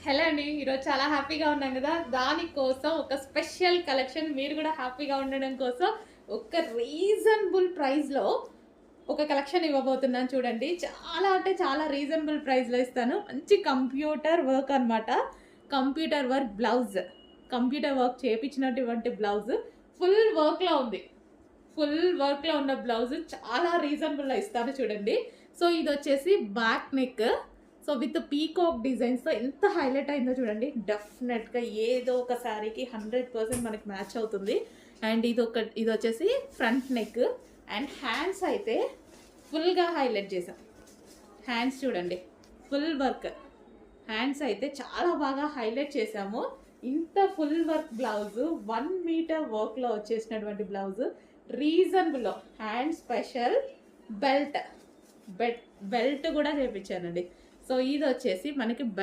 Hello అండి. ఈరోజు చాలా హ్యాపీగా ఉన్నాం కదా! దానికోసం ఒక స్పెషల్ కలెక్షన్ మీరు కూడా హ్యాపీగా ఉండడం కోసం ఒక రీజనబుల్ ప్రైస్‌లో ఒక కలెక్షన్ ఇవ్వబోతున్నాను చూడండి. చాలా అంటే చాలా రీజనబుల్ ప్రైస్‌లో ఇస్తాను. మంచి కంప్యూటర్ వర్క్ అన్నమాట. Computer work blouse. Computer work చేపించినటువంటి బ్లౌజ్ ఫుల్ వర్క్‌లో ఉంది. ఫుల్ వర్క్‌లో ఉన్న బ్లౌజ్ చాలా రీజనబుల్‌లో ఇస్తాను చూడండి. సో, ఇదొచ్చేసి back neck. So, with peacock డిజైన్స్‌తో ఎంత హైలైట్ అయిందో చూడండి. డెఫినెట్‌గా ఏదో ఒక శారీకి 100% మనకి మ్యాచ్ అవుతుంది. అండ్ ఇదొచ్చేసి ఫ్రంట్ నెక్ అండ్ హ్యాండ్స్ అయితే ఫుల్‌గా హైలైట్ చేసాం. హ్యాండ్స్ చూడండి. Full work. హ్యాండ్స్ అయితే చాలా బాగా హైలైట్ చేసాము. ఇంత ఫుల్ వర్క్ బ్లౌజ్ 1 మీటర్ వర్క్‌లో వచ్చేసినటువంటి బ్లౌజ్ రీజనబుల్‌లో హ్యాండ్ స్పెషల్ బెల్ట్ బెల్ట్ కూడా చేపించానండి. సో, ఇదొచ్చేసి మనకి బెల్ట్